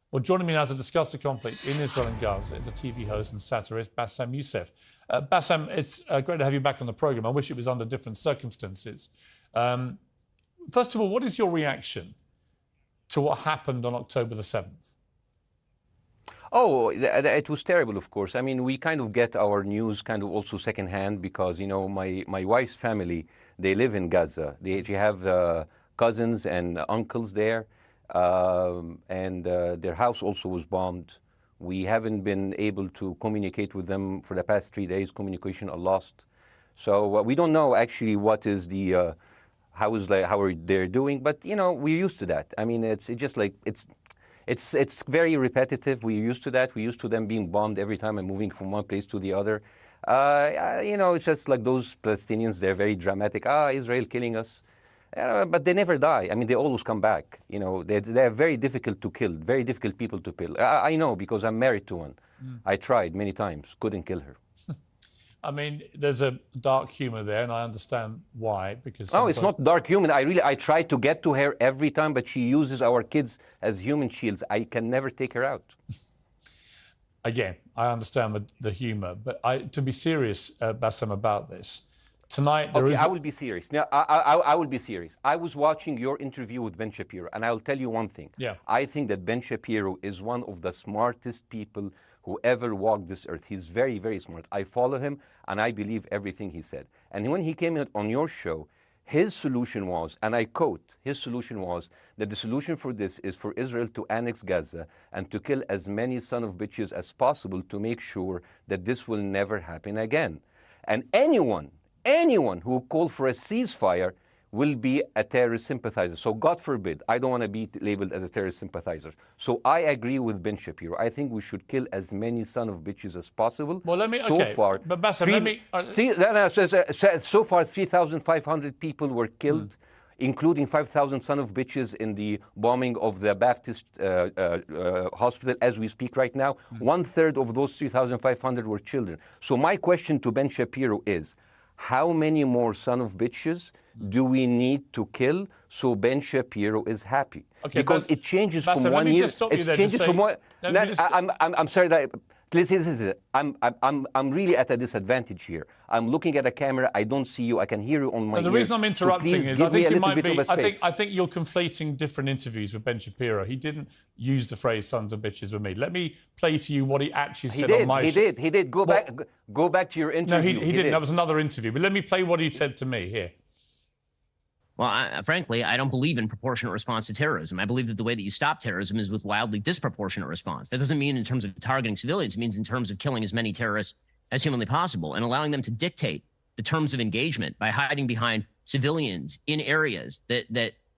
Well, joining me now to discuss the conflict in Israel and Gaza is a TV host and satirist, Bاسم Youssef. Bاسم, it's great to have you back on the programme. I wish it was under different circumstances. First of all, what is your reaction to what happened on October the 7th? Oh, it was terrible, of course. I mean, we kind of get our news kind of also secondhand because, you know, my wife's family, they live in Gaza. They have cousins and uncles there, and their house also was bombed. We haven't been able to communicate with them for the past 3 days. Communication are lost. So we don't know actually what is the, how are they doing, but, you know, we're used to that. I mean, it's just like, it's very repetitive. We're used to that. We're used to them being bombed every time and moving from one place to the other. You know, it's just like those Palestinians, they're very dramatic. Israel killing us. But they never die. I mean, they always come back. You know, they're very difficult to kill, very difficult people to kill. I know because I'm married to one. I tried many times, couldn't kill her. I mean, there's a dark humour there, and I understand why, because... Oh, it's not dark humour. I try to get to her every time, but she uses our kids as human shields. I can never take her out. Again, I understand the humour, but to be serious, Bاسم, about this, tonight there is... I will be serious. Now, I will be serious. I was watching your interview with Ben Shapiro, and I'll tell you one thing. Yeah. I think that Ben Shapiro is one of the smartest people who ever walked this earth. He's very, very smart. I follow him, and I believe everything he said. And when he came on your show, his solution was, and I quote, his solution was that the solution for this is for Israel to annex Gaza and to kill as many son of bitches as possible to make sure that this will never happen again. And anyone who called for a ceasefire will be a terrorist sympathizer. So God forbid, I don't want to be labeled as a terrorist sympathizer. So I agree with Ben Shapiro. I think we should kill as many son of bitches as possible. Well, let me, so okay, far, but Bاسm, let me... so far, 3,500 people were killed, including 5,000 son of bitches in the bombing of the Baptist hospital as we speak right now. 1/3 of those 3,500 were children. So my question to Ben Shapiro is, how many more son of bitches do we need to kill so Ben Shapiro is happy? Okay, because it changes Bاسm, from 1 year. It changes from one. I'm sorry that. Listen, I'm really at a disadvantage here. I'm looking at a camera. I don't see you. I can hear you on my ears. The reason I'm interrupting so is I think you might be. I think you're conflating different interviews with Ben Shapiro. He didn't use the phrase "sons of bitches" with me. Let me play to you what he actually said on my show. He did. Go back to your interview. No, he didn't. That was another interview. But let me play what he said to me here. Well, frankly, I don't believe in proportionate response to terrorism. I believe that the way that you stop terrorism is with wildly disproportionate response. That doesn't mean in terms of targeting civilians. It means in terms of killing as many terrorists as humanly possible and allowing them to dictate the terms of engagement by hiding behind civilians in areas that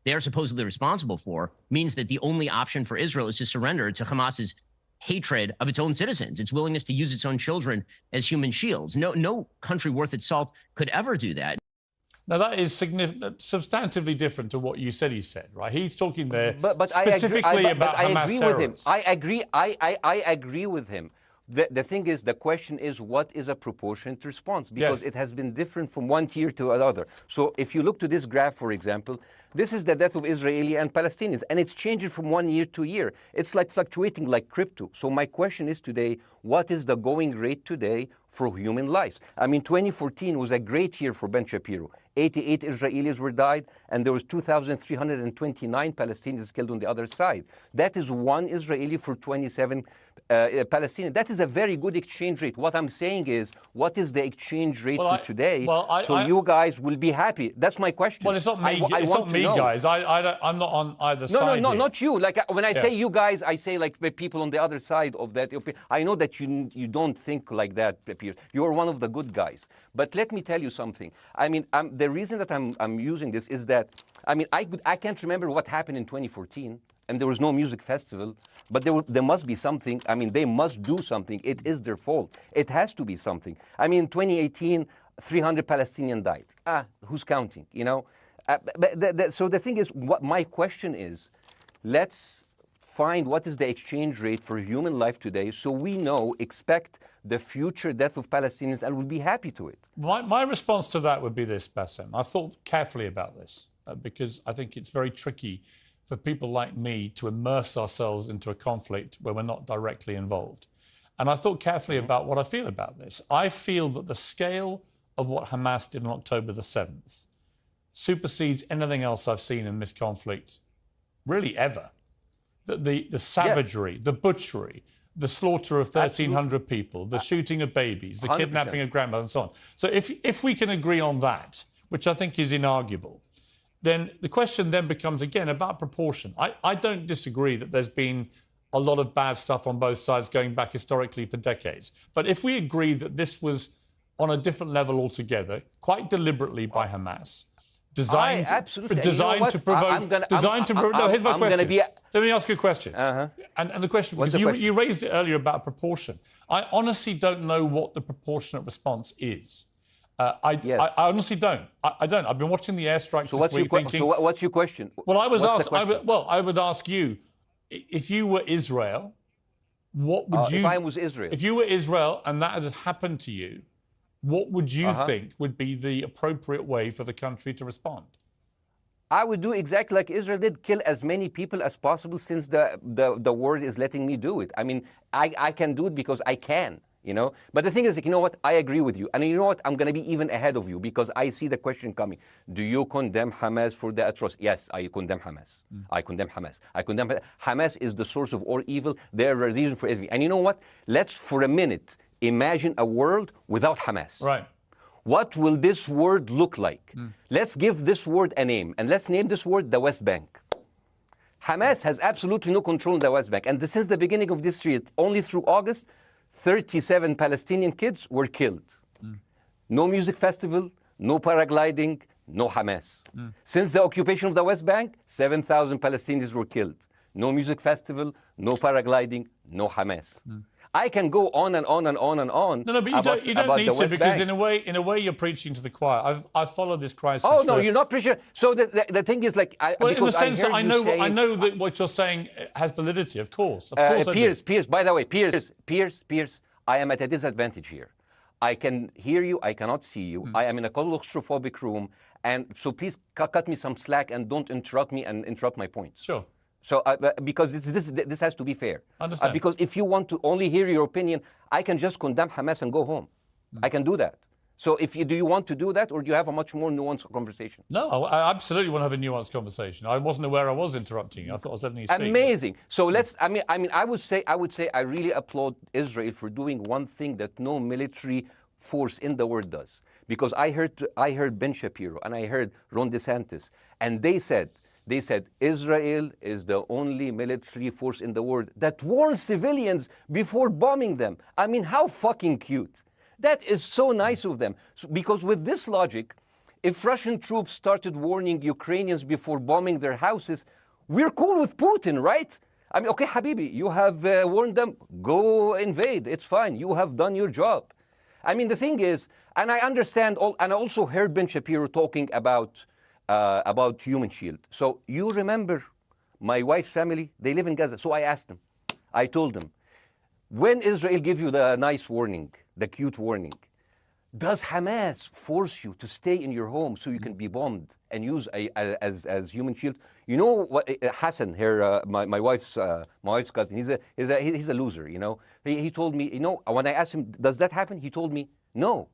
they are supposedly responsible for means that the only option for Israel is to surrender to Hamas's hatred of its own citizens, its willingness to use its own children as human shields. No country worth its salt could ever do that. Now, that is substantively different to what you said he said, right? He's talking there but specifically about Hamas terrorists. I agree with him. The thing is, the question is, what is a proportionate response? Because it has been different from one tier to another. So if you look to this graph, for example, this is the death of Israeli and Palestinians, and it's changing from 1 year to year. It's like fluctuating like crypto. So my question is today, what is the going rate today for human lives? I mean, 2014 was a great year for Ben Shapiro. 88 Israelis were died, and there was 2,329 Palestinians killed on the other side. That is one Israeli for 27 Palestinians. That is a very good exchange rate. What I'm saying is, what is the exchange rate for today? You guys will be happy. That's my question. Well, it's not me. It's not me, guys. I'm not on either side. No, not you. Like when I say you guys, I say like people on the other side of that. I know that you don't think like that, Piers. You're one of the good guys. But let me tell you something. I mean, the reason that I'm using this is that, I mean, I can't remember what happened in 2014, and there was no music festival, but there must be something. I mean, they must do something. It is their fault. It has to be something. I mean, 2018, 300 Palestinians died. Who's counting, you know? So the thing is, what my question is, let's find what is the exchange rate for human life today so we expect the future death of Palestinians and will be happy to it. My response to that would be this, Bاسm. I've thought carefully about this because I think it's very tricky for people like me to immerse ourselves into a conflict where we're not directly involved. And I thought carefully about what I feel about this. I feel that the scale of what Hamas did on October the 7th supersedes anything else I've seen in this conflict, really ever. The savagery, the butchery, the slaughter of 1,300 people, the shooting of babies, the 100%. kidnapping of grandmothers and so on. So if we can agree on that, which I think is inarguable, then the question then becomes, again, about proportion. I don't disagree that there's been a lot of bad stuff on both sides going back historically for decades. But if we agree that this was on a different level altogether, quite deliberately by Hamas, designed to provoke... No, here's my question. Let me ask you a question. And the question, because you raised it earlier about proportion. I honestly don't know what the proportionate response is. I honestly don't. I don't. I've been watching the airstrikes this week thinking... So what's your question? Well, I would ask you, if you were Israel, what would you... If I was Israel? If you were Israel and that had happened to you, what would you think would be the appropriate way for the country to respond? I would do exactly like Israel did, kill as many people as possible, since the world is letting me do it. I mean, I can do it because I can, you know? But the thing is, you know what? I agree with you. And you know what? I'm going to be even ahead of you, because I see the question coming. Do you condemn Hamas for the atrocity? Yes, I condemn Hamas. I condemn Hamas. I condemn Hamas is the source of all evil. They're a reason for everything. And you know what? Let's, for a minute, imagine a world without Hamas. Right. What will this world look like? Let's give this word a name, and let's name this word the West Bank. Hamas has absolutely no control in the West Bank, and since the beginning of this year, only through August, 37 Palestinian kids were killed. No music festival, no paragliding, no Hamas. Since the occupation of the West Bank, 7,000 Palestinians were killed. No music festival, no paragliding, no Hamas. I can go on and on and on and on. No, but you don't need to, because in a way you're preaching to the choir. I've followed this crisis. Oh no, you're not preaching. So the thing is, like, well, in the sense that I know that what you're saying has validity. Of course, Piers. By the way, Piers. I am at a disadvantage here. I can hear you. I cannot see you. I am in a claustrophobic room, and so please cut me some slack and don't interrupt me and interrupt my points. Sure. So, because this has to be fair. Understand. Because if you want to only hear your opinion, I can just condemn Hamas and go home. I can do that. So, do you want to do that, or do you have a much more nuanced conversation? No, I absolutely want to have a nuanced conversation. I wasn't aware I was interrupting you. I thought I was letting you speak. Amazing. So let's. I mean, I would say I really applaud Israel for doing one thing that no military force in the world does. Because I heard Ben Shapiro and I heard Ron DeSantis, and they said Israel is the only military force in the world that warns civilians before bombing them. I mean, how fucking cute. That is so nice of them. Because with this logic, if Russian troops started warning Ukrainians before bombing their houses, we're cool with Putin, right? I mean, okay, Habibi, you have warned them, go invade. It's fine. You have done your job. I mean, the thing is, and I understand, and I also heard Ben Shapiro talking about Human Shield. So you remember my wife's family, they live in Gaza. So I asked them, I told them, when Israel give you the nice warning, the cute warning, does Hamas force you to stay in your home so you can be bombed and use as human shield? You know what, Hassan, my wife's cousin, he's a loser, you know. He told me, you know, when I asked him, does that happen? He told me, no.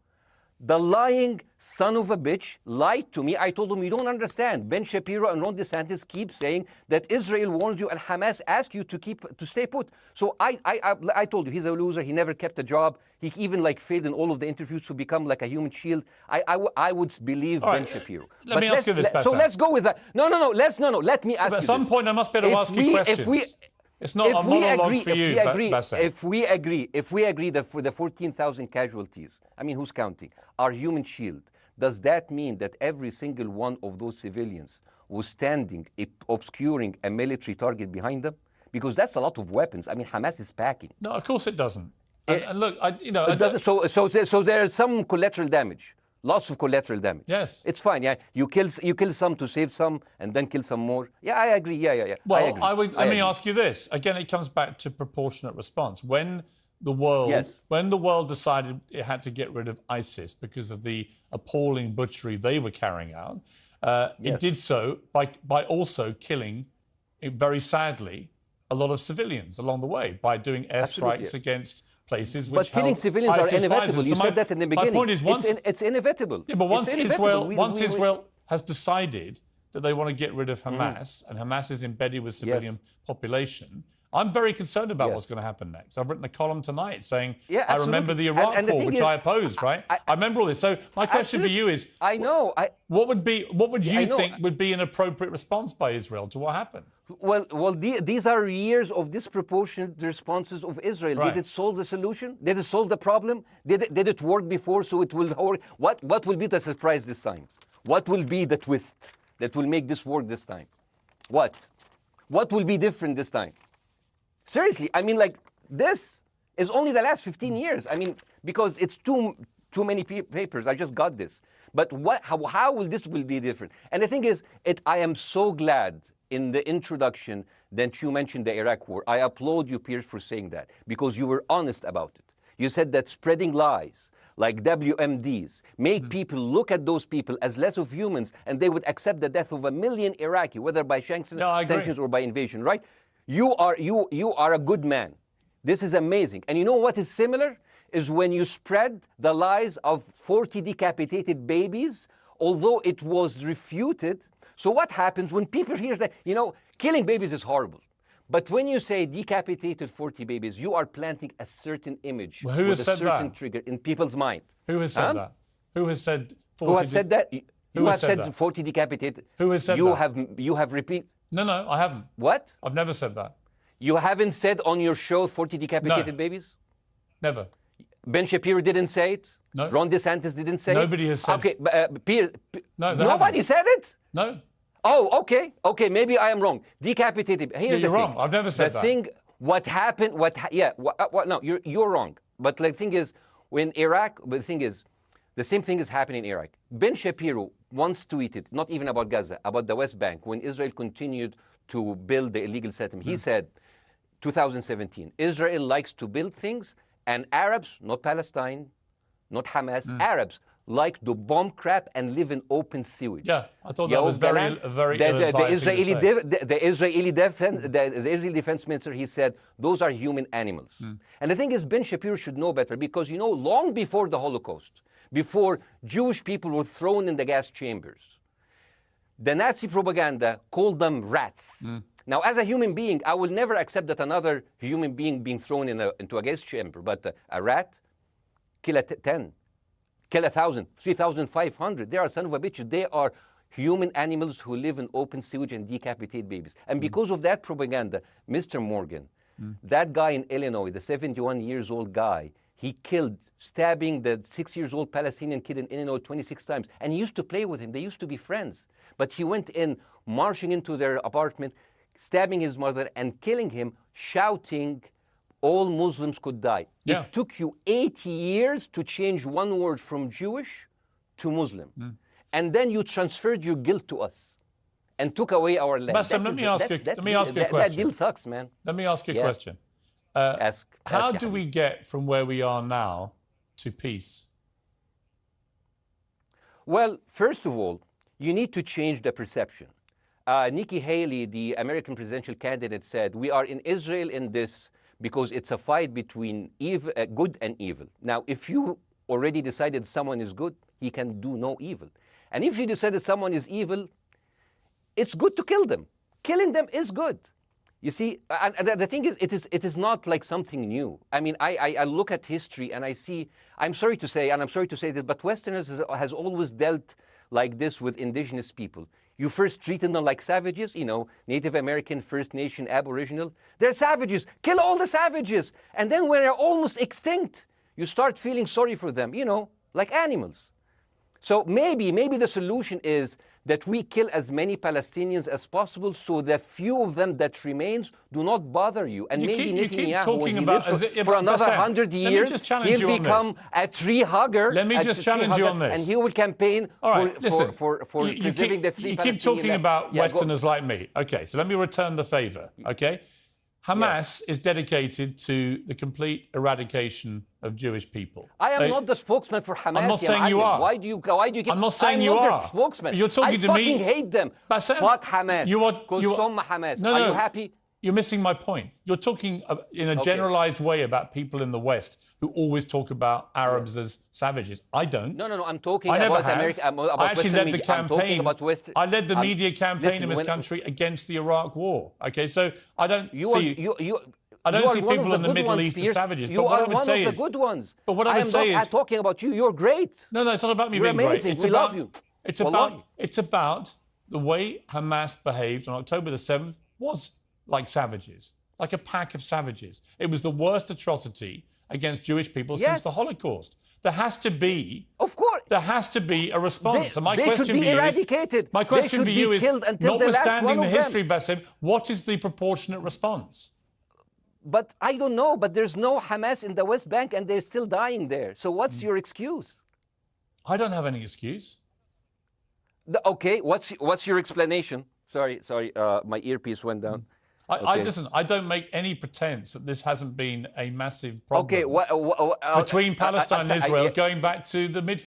The lying son of a bitch lied to me. I told him, you don't understand. Ben Shapiro and Ron DeSantis keep saying that Israel warned you and Hamas asked you to stay put. So I told you, he's a loser. He never kept a job. He even failed in all of the interviews to become like a human shield. I would believe Ben Shapiro. Let me ask you this, Bassam. So let's go with that. No. Let me ask you this. At some point, I must be able to ask you questions. It's not a monologue for you, Bassam. If we agree that for the 14,000 casualties, I mean, who's counting, are human shield, does that mean that every single one of those civilians was standing, obscuring a military target behind them? Because that's a lot of weapons. I mean, Hamas is packing. No, of course it doesn't. And look, it doesn't. So there's some collateral damage. Lots of collateral damage. Yes. It's fine, yeah. You kill some to save some and then kill some more. Yeah, I agree. Yeah. Well, let me ask you this. Again, it comes back to proportionate response. When the world decided it had to get rid of ISIS because of the appalling butchery they were carrying out, it did so by also killing very sadly, a lot of civilians along the way by doing airstrikes against places which But killing civilians are inevitable. You said that in the beginning. My point is, it's inevitable. Yeah, but once Israel has decided that they want to get rid of Hamas, and Hamas is embedded with civilian population, I'm very concerned about what's going to happen next. I've written a column tonight saying, I remember the Iraq War, which I opposed, right? I remember all this. So my question for you is, what would you think would be an appropriate response by Israel to what happened? Well, these are years of disproportionate responses of Israel. Right. Did it solve the solution? Did it solve the problem? Did it work before, so it will work? What will be the surprise this time? What will be the twist that will make this work this time? What will be different this time? Seriously, I mean, like, this is only the last 15 years. I mean, because it's too many papers. I just got this. But how will this be different? And the thing is, I am so glad in the introduction that you mentioned the Iraq War. I applaud you, Piers, for saying that, because you were honest about it. You said that spreading lies like WMDs make people look at those people as less of humans, and they would accept the death of 1 million Iraqi, whether by sanctions or by invasion, right? You are a good man. This is amazing. And you know what is similar? Is when you spread the lies of 40 decapitated babies, although it was refuted. So what happens when people hear that, killing babies is horrible. But when you say decapitated 40 babies, you are planting a certain image with a certain trigger in people's mind. Who has said that? Who has said 40? Who has said that? You have said 40 decapitated. Who has said that? You have repeated. No, I haven't. What? I've never said that. You haven't said on your show 40 decapitated babies? Never. Ben Shapiro didn't say it? No. Ron DeSantis didn't say it? Nobody has said it. Okay, nobody said it? No. Oh, okay, maybe I am wrong. Decapitated. Here's you're wrong. I've never said that. What happened, no, you're wrong. But the thing is, when Iraq, the thing is, the same thing is happening in Iraq. Ben Shapiro once tweeted, not even about Gaza, about the West Bank, when Israel continued to build the illegal settlement. He said, 2017, Israel likes to build things, and Arabs, not Palestine, not Hamas, Arabs like to bomb crap and live in open sewage. Yeah, I thought that was very the Israeli defense minister, he said, those are human animals. And the thing is, Ben Shapiro should know better, because, long before the Holocaust, before Jewish people were thrown in the gas chambers, the Nazi propaganda called them rats. Now, as a human being, I will never accept that another human being being thrown into a gas chamber, but a rat, kill 10. Kill 1,000, 3,500. They are son of a bitch. They are human animals who live in open sewage and decapitate babies. And because of that propaganda, Mr. Morgan, that guy in Illinois, the 71-years-old guy, he killed, stabbing the 6-year-old Palestinian kid in Illinois 26 times. And he used to play with him. They used to be friends. But he went in, marching into their apartment, stabbing his mother and killing him, shouting, all Muslims could die. Yeah. It took you 80 years to change one word from Jewish to Muslim. And then you transferred your guilt to us and took away our land. Bاسm, let me ask you a question. That deal sucks, man. Let me ask you a question. How do we get from where we are now to peace? Well, first of all, you need to change the perception. Nikki Haley, the American presidential candidate, said, we are in Israel in this because it's a fight between good and evil. Now, if you already decided someone is good, he can do no evil. And if you decided someone is evil, it's good to kill them. Killing them is good. You see, and the thing is, it is not like something new. I mean, I look at history and I see, I'm sorry to say this, but Westerners has always dealt like this with indigenous people. You first treated them like savages, Native American, First Nation, Aboriginal. They're savages. Kill all the savages. And then when they're almost extinct, you start feeling sorry for them, like animals. So maybe the solution is that we kill as many Palestinians as possible, so the few of them that remains do not bother you. And maybe Netanyahu, when he lives for another 100 years, he'll become a tree hugger. Let me just challenge you on this. And he will campaign for preserving the free Palestinian. You keep talking about Westerners like me. Okay, so let me return the favor, okay? Hamas is dedicated to the complete eradication of Jewish people. I am not the spokesman for Hamas. I'm not saying you are. Why do you keep... I'm not saying I'm you not are. their spokesman. You're talking to me. I fucking hate them. Bassem, Fuck Hamas. you are Hamas. No, are you happy? You're missing my point. You're talking in a generalized way about people in the West who always talk about Arabs as savages. I don't. No. I'm talking about America. I actually led the campaign. I led the media campaign in this country against the Iraq War. Okay, so I don't see. I don't see people in the Middle East as savages. You are one of the good ones. But what I would say is, I'm talking about you. You're great. No, it's not about me being amazing. great. We love you. It's about the way Hamas behaved on October the 7th was like savages, like a pack of savages. It was the worst atrocity against Jewish people since the Holocaust. There has to be, of course, there has to be a response. They should be eradicated. My question for you is, notwithstanding the history, Bاسم, what is the proportionate response? But I don't know. But there's no Hamas in the West Bank, and they're still dying there. So what's your excuse? I don't have any excuse. Okay, what's your explanation? Sorry, my earpiece went down. Listen, I don't make any pretense that this hasn't been a massive problem between Palestine and Israel going back to the mid